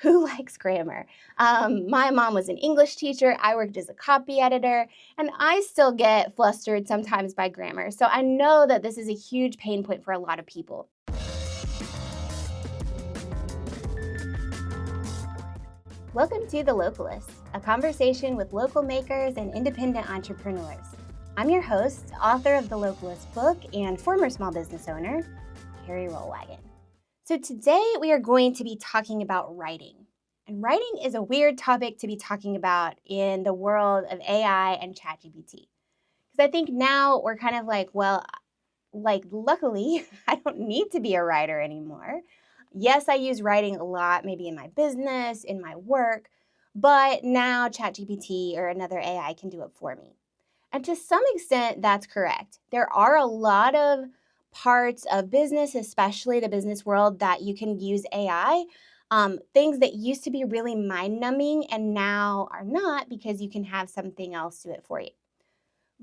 who likes grammar? My mom was an English teacher. I worked as a copy editor, and I still get flustered sometimes by grammar. So I know that this is a huge pain point for a lot of people. Welcome to The Localist, a conversation with local makers and independent entrepreneurs. I'm your host, author of the Localist book and former small business owner, Carrie Rollwagen. So today we are going to be talking about writing. And writing is a weird topic to be talking about in the world of AI and ChatGPT. Because I think now we're kind of like, luckily, I don't need to be a writer anymore. Yes, I use writing a lot, maybe in my business, in my work, but now ChatGPT or another AI can do it for me. And to some extent, that's correct. There are a lot of parts of business, especially the business world, that you can use AI. Things that used to be really mind-numbing and now are not because you can have something else do it for you.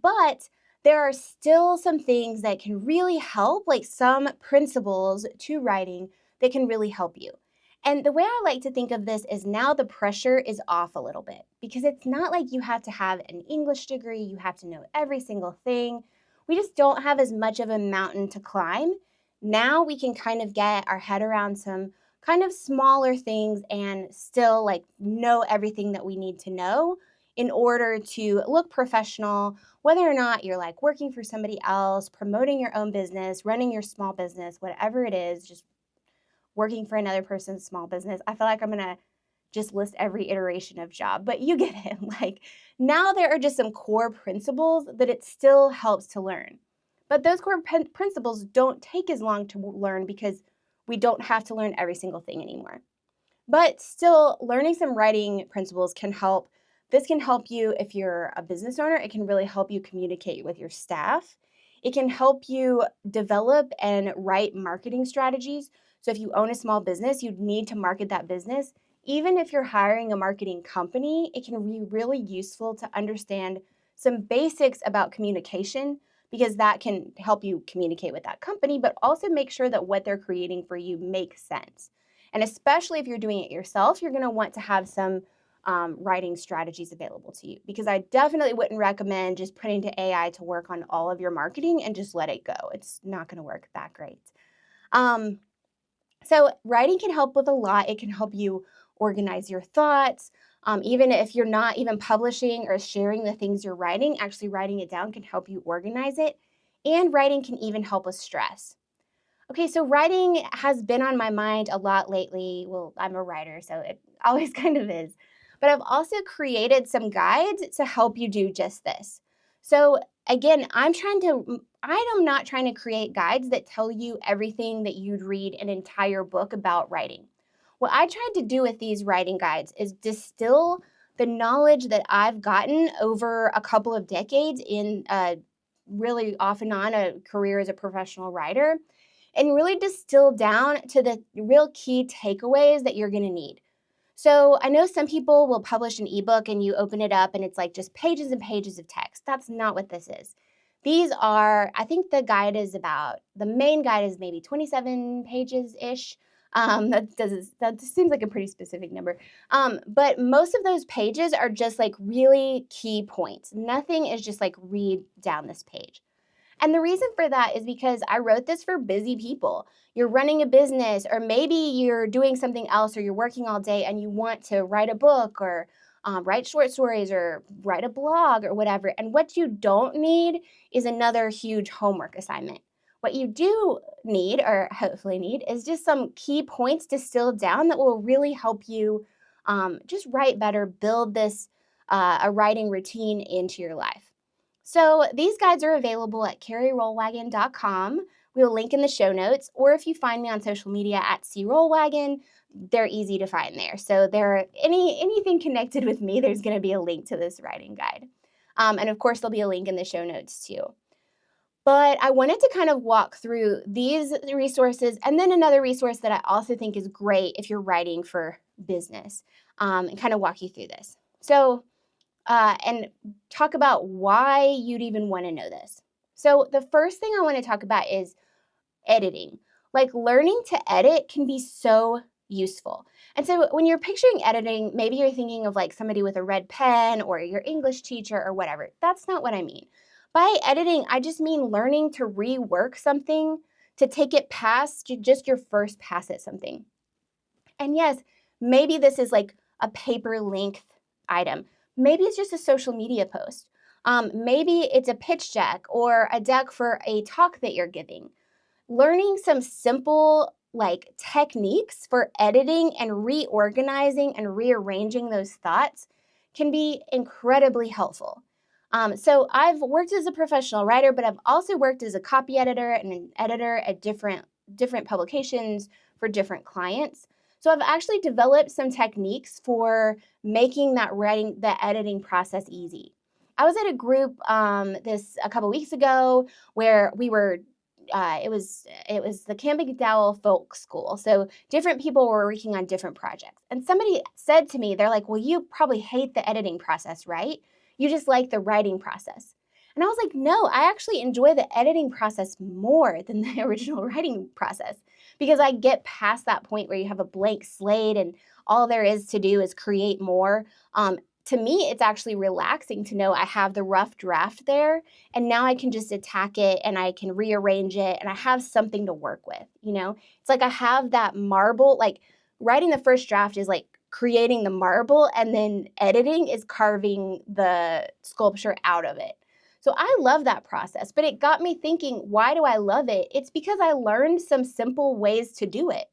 But there are still some things that can really help, like some principles to writing that can really help you. And the way I like to think of this is now the pressure is off a little bit because it's not like you have to have an English degree, you have to know every single thing. We just don't have as much of a mountain to climb. Now we can kind of get our head around some kind of smaller things and still like know everything that we need to know in order to look professional, whether or not you're like working for somebody else, promoting your own business, running your small business, whatever it is, just working for another person's small business. I feel like I'm going to just list every iteration of job, but you get it. Like now there are just some core principles that it still helps to learn. But those core principles don't take as long to learn because we don't have to learn every single thing anymore. But still, learning some writing principles can help. This can help you if you're a business owner. It can really help you communicate with your staff. It can help you develop and write marketing strategies. So if you own a small business, you'd need to market that business. Even if you're hiring a marketing company, it can be really useful to understand some basics about communication because that can help you communicate with that company, but also make sure that what they're creating for you makes sense. And especially if you're doing it yourself, you're going to want to have some writing strategies available to you because I definitely wouldn't recommend just putting to AI to work on all of your marketing and just let it go. It's not going to work that great. So writing can help with a lot. It can help you organize your thoughts. Even if you're not even publishing or sharing the things you're writing, actually writing it down can help you organize it. And writing can even help with stress. Okay, so writing has been on my mind a lot lately. Well, I'm a writer, so it always kind of is. But I've also created some guides to help you do just this. So again, I'm not trying to create guides that tell you everything that you'd read an entire book about writing. What I tried to do with these writing guides is distill the knowledge that I've gotten over a couple of decades in really off and on a career as a professional writer and really distill down to the real key takeaways that you're going to need. So I know some people will publish an ebook and you open it up and it's like just pages and pages of text. That's not what this is. These are, I think the main guide is maybe 27 pages-ish. That seems like a pretty specific number. But most of those pages are just like really key points. Nothing is just like read down this page. And the reason for that is because I wrote this for busy people. You're running a business, or maybe you're doing something else, or you're working all day and you want to write a book or write short stories or write a blog or whatever. And what you don't need is another huge homework assignment. What you do need, or hopefully need, is just some key points distilled down that will really help you just write better, build this a writing routine into your life. So these guides are available at carrierollwagen.com. We'll link in the show notes, or if you find me on social media at CRollwagen, they're easy to find there. So anything connected with me, there's going to be a link to this writing guide. And of course, there'll be a link in the show notes too. But I wanted to kind of walk through these resources and then another resource that I also think is great if you're writing for business and kind of walk you through this. So and talk about why you'd even want to know this. So the first thing I want to talk about is editing. Like learning to edit can be so useful. And so when you're picturing editing, maybe you're thinking of like somebody with a red pen or your English teacher or whatever. That's not what I mean. By editing, I just mean learning to rework something to take it past just your first pass at something. And yes, maybe this is like a paper length item. Maybe it's just a social media post. Maybe it's a pitch deck or a deck for a talk that you're giving. Learning some simple like techniques for editing and reorganizing and rearranging those thoughts can be incredibly helpful. So I've worked as a professional writer, but I've also worked as a copy editor and an editor at different publications for different clients. So I've actually developed some techniques for making that editing process easy. I was at a group a couple weeks ago where we were it was the Camp McDowell Folk School. So different people were working on different projects. And somebody said to me, they're like, well, you probably hate the editing process, right? You just like the writing process. And I was like, no, I actually enjoy the editing process more than the original writing process because I get past that point where you have a blank slate and all there is to do is create more. To me, it's actually relaxing to know I have the rough draft there and now I can just attack it and I can rearrange it and I have something to work with, you know? It's like I have that marble, like writing the first draft is like creating the marble and then editing is carving the sculpture out of it. So I love that process, but it got me thinking, why do I love it? It's because I learned some simple ways to do it.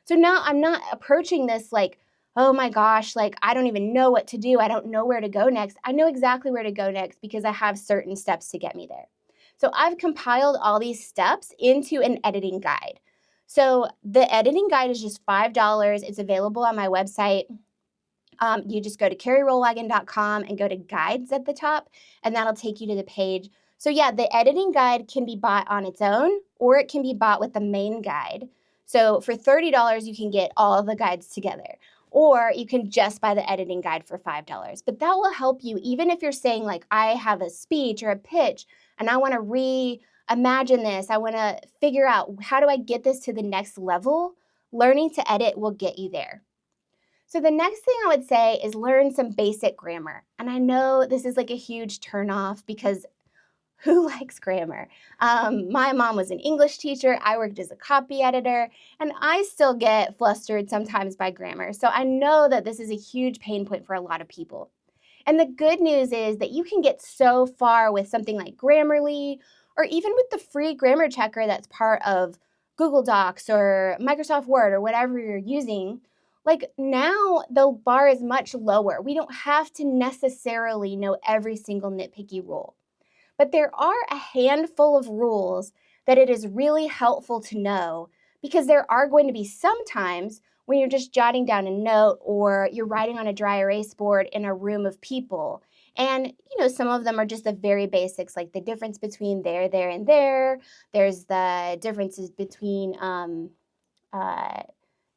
So now I'm not approaching this like, oh my gosh, like I don't even know what to do. I don't know where to go next. I know exactly where to go next because I have certain steps to get me there. So I've compiled all these steps into an editing guide. So the editing guide is just $5. It's available on my website. You just go to carrierollwagen.com and go to guides at the top, and that'll take you to the page. So yeah, the editing guide can be bought on its own, or it can be bought with the main guide. So for $30, you can get all of the guides together. Or you can just buy the editing guide for $5. But that will help you, even if you're saying like, I have a speech or a pitch, and I want to reimagine this. I want to figure out how do I get this to the next level? Learning to edit will get you there. So the next thing I would say is learn some basic grammar. And I know this is like a huge turnoff because who likes grammar? My mom was an English teacher. I worked as a copy editor, and I still get flustered sometimes by grammar. So I know that this is a huge pain point for a lot of people. And the good news is that you can get so far with something like Grammarly, or even with the free grammar checker that's part of Google Docs or Microsoft Word or whatever you're using. Like now, the bar is much lower. We don't have to necessarily know every single nitpicky rule. But there are a handful of rules that it is really helpful to know because there are going to be some times when you're just jotting down a note or you're writing on a dry erase board in a room of people. And, some of them are just the very basics, like the difference between there, and there. There's the differences between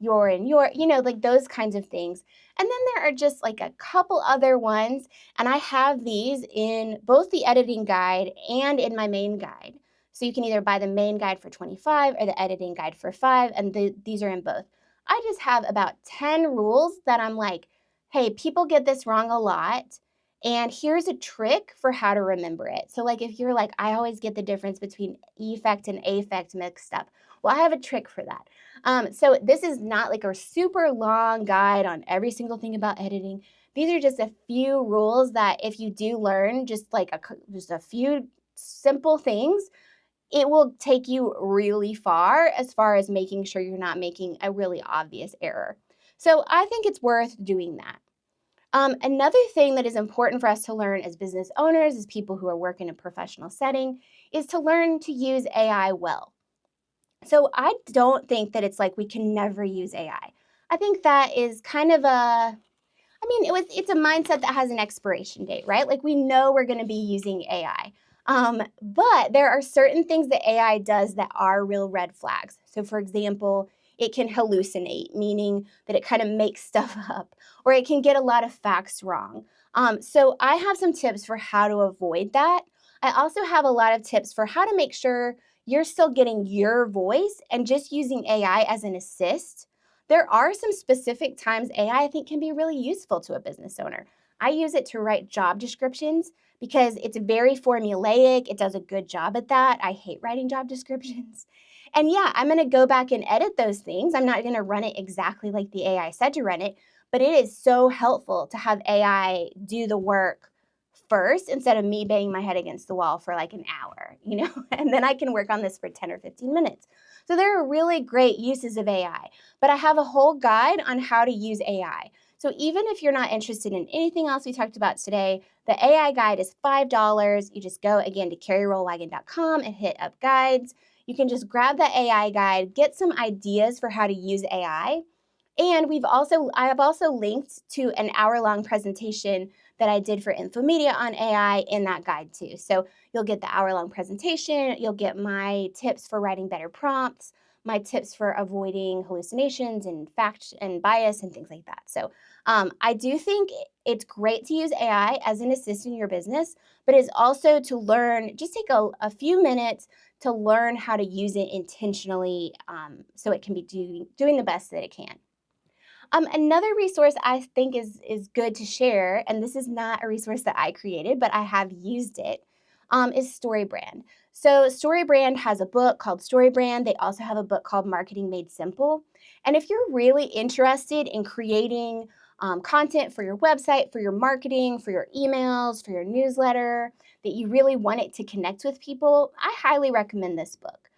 your and your, like those kinds of things. And then there are just like a couple other ones, and I have these in both the editing guide and in my main guide. So you can either buy the main guide for $25 or the editing guide for $5, and these are in both. I just have about 10 rules that I'm like, hey, people get this wrong a lot, and here's a trick for how to remember it. So like if you're like, I always get the difference between effect and affect mixed up. Well, I have a trick for that. So this is not like a super long guide on every single thing about editing. These are just a few rules that if you do learn just a few simple things, it will take you really far as making sure you're not making a really obvious error. So I think it's worth doing that. Another thing that is important for us to learn as business owners, as people who are working in a professional setting, is to learn to use AI well. So I don't think that it's like we can never use AI. I think that is kind of it's a mindset that has an expiration date, right? Like we know we're going to be using AI. But there are certain things that AI does that are real red flags. So for example, it can hallucinate, meaning that it kind of makes stuff up, or it can get a lot of facts wrong. So I have some tips for how to avoid that. I also have a lot of tips for how to make sure you're still getting your voice and just using AI as an assist. there are some specific times AI I think can be really useful to a business owner. I use it to write job descriptions because it's very formulaic. It does a good job at that. I hate writing job descriptions. And yeah, I'm going to go back and edit those things. I'm not going to run it exactly like the AI said to run it, but it is so helpful to have AI do the work first instead of me banging my head against the wall for like an hour, and then I can work on this for 10 or 15 minutes. So there are really great uses of AI, but I have a whole guide on how to use AI. So even if you're not interested in anything else we talked about today, the AI guide is $5. You just go again to carrierollwagen.com and hit up guides. You can just grab that AI guide, get some ideas for how to use AI. And I have also linked to an hour-long presentation that I did for Infomedia on AI in that guide too. So you'll get the hour-long presentation, you'll get my tips for writing better prompts, my tips for avoiding hallucinations and fact and bias and things like that. So I do think it's great to use AI as an assistant in your business, but it's also to learn, just take a few minutes to learn how to use it intentionally so it can be doing the best that it can. Another resource I think is good to share, and this is not a resource that I created, but I have used it, is StoryBrand. So StoryBrand has a book called StoryBrand. They also have a book called Marketing Made Simple. And if you're really interested in creating content for your website, for your marketing, for your emails, for your newsletter, that you really want it to connect with people, I highly recommend this book.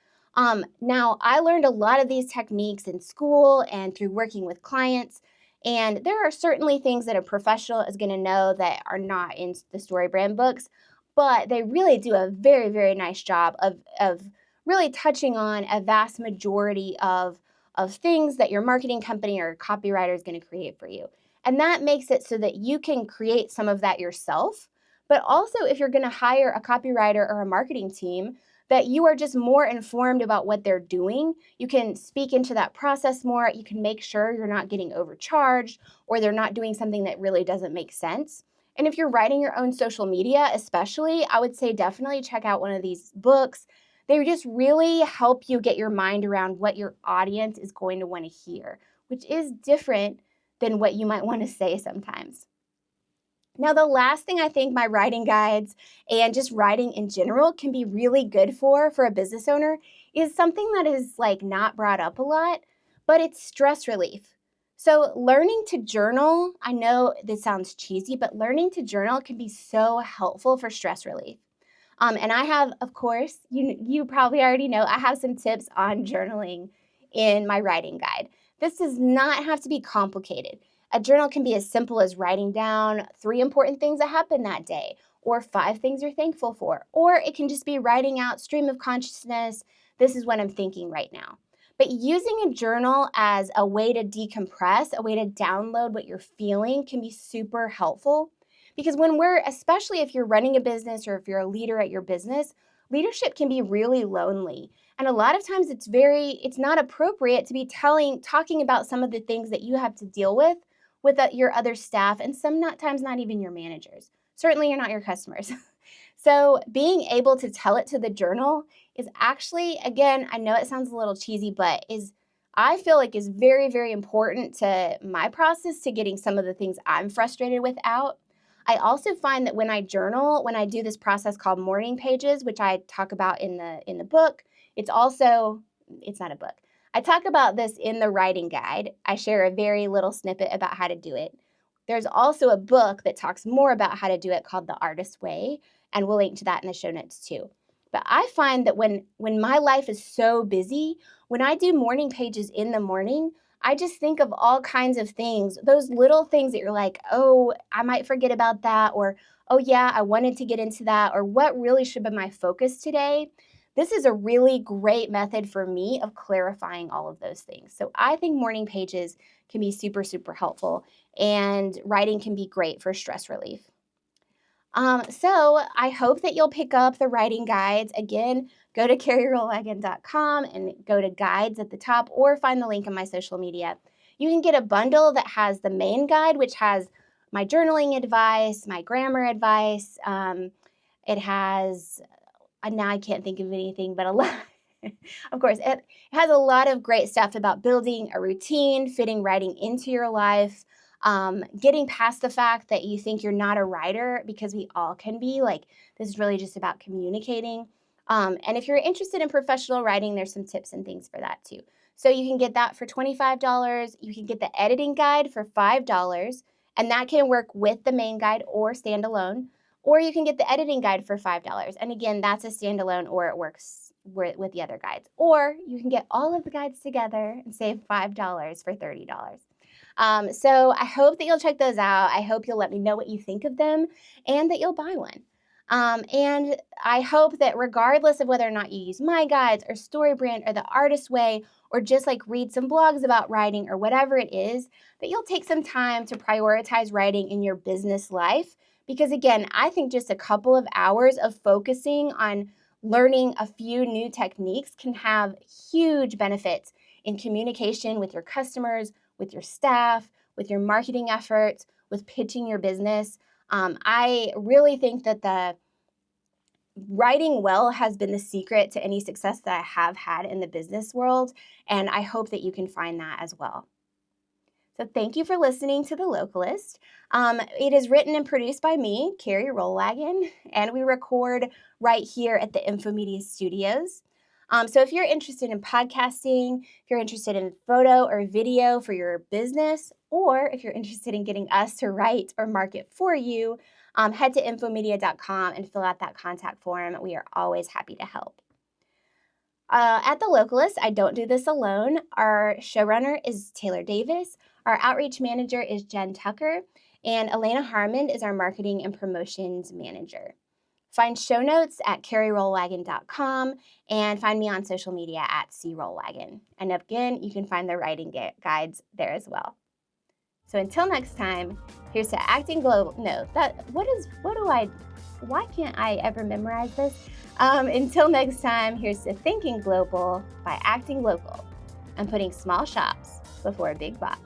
Now, I learned a lot of these techniques in school and through working with clients, and there are certainly things that a professional is going to know that are not in the StoryBrand books, but they really do a very, very nice job of really touching on a vast majority of things that your marketing company or copywriter is going to create for you. And that makes it so that you can create some of that yourself, but also if you're going to hire a copywriter or a marketing team, that you are just more informed about what they're doing. You can speak into that process more. You can make sure you're not getting overcharged or they're not doing something that really doesn't make sense. And if you're writing your own social media, especially, I would say definitely check out one of these books. They just really help you get your mind around what your audience is going to want to hear, which is different than what you might want to say sometimes. Now, the last thing I think my writing guides and just writing in general can be really good for a business owner is something that is like not brought up a lot, but it's stress relief. So learning to journal, I know this sounds cheesy, but learning to journal can be so helpful for stress relief. And I have, of course, you probably already know, I have some tips on journaling in my writing guide. This does not have to be complicated. A journal can be as simple as writing down 3 important things that happened that day, or 5 things you're thankful for, or it can just be writing out stream of consciousness, this is what I'm thinking right now. But using a journal as a way to decompress, a way to download what you're feeling can be super helpful. Because especially if you're running a business or if you're a leader at your business, leadership can be really lonely. And a lot of times it's not appropriate to be talking about some of the things that you have to deal with your other staff and sometimes not even your managers. Certainly you're not your customers. So being able to tell it to the journal is actually, again, I know it sounds a little cheesy, but I feel like is very, very important to my process to getting some of the things I'm frustrated with out. I also find that when I journal, when I do this process called morning pages, which I talk about in the book, it's not a book. I talk about this in the writing guide. I share a very little snippet about how to do it. There's also a book that talks more about how to do it called The Artist's Way, and we'll link to that in the show notes too. But I find that when my life is so busy, when I do morning pages in the morning, I just think of all kinds of things, those little things that you're like, oh, I might forget about that, or, oh yeah, I wanted to get into that, or what really should be my focus today. This is a really great method for me of clarifying all of those things. So I think morning pages can be super, super helpful, and writing can be great for stress relief. So I hope that you'll pick up the writing guides. Again, go to carrierollwagen.com and go to guides at the top or find the link in my social media. You can get a bundle that has the main guide, which has my journaling advice, my grammar advice. It has, now I can't think of anything, but a lot. Of course, it has a lot of great stuff about building a routine, fitting writing into your life, getting past the fact that you think you're not a writer, because we all can be. Like, this is really just about communicating. And if you're interested in professional writing, there's some tips and things for that too. So you can get that for $25. You can get the editing guide for $5, and that can work with the main guide or standalone. Or you can get the editing guide for $5. And again, that's a standalone, or it works with the other guides. Or you can get all of the guides together and save $5 for $30. So I hope that you'll check those out. I hope you'll let me know what you think of them and that you'll buy one. And I hope that regardless of whether or not you use my guides or StoryBrand or the Artist Way, or just like read some blogs about writing or whatever it is, that you'll take some time to prioritize writing in your business life. Because again, I think just a couple of hours of focusing on learning a few new techniques can have huge benefits in communication with your customers, with your staff, with your marketing efforts, with pitching your business. I really think that the writing well has been the secret to any success that I have had in the business world, and I hope that you can find that as well. So thank you for listening to The Localist. It is written and produced by me, Carrie Rollwagen, and we record right here at the Infomedia Studios. So if you're interested in podcasting, if you're interested in photo or video for your business, or if you're interested in getting us to write or market for you, head to infomedia.com and fill out that contact form. We are always happy to help. At The Localist, I don't do this alone. Our showrunner is Taylor Davis. Our outreach manager is Jen Tucker. And Elena Harmon is our marketing and promotions manager. Find show notes at carrierollwagen.com and find me on social media at CRollwagen. And again, you can find the writing guides there as well. So until next time, here's to Acting Global. No, why can't I ever memorize this? Until next time, here's to Thinking Global by Acting Local and putting small shops before a big box.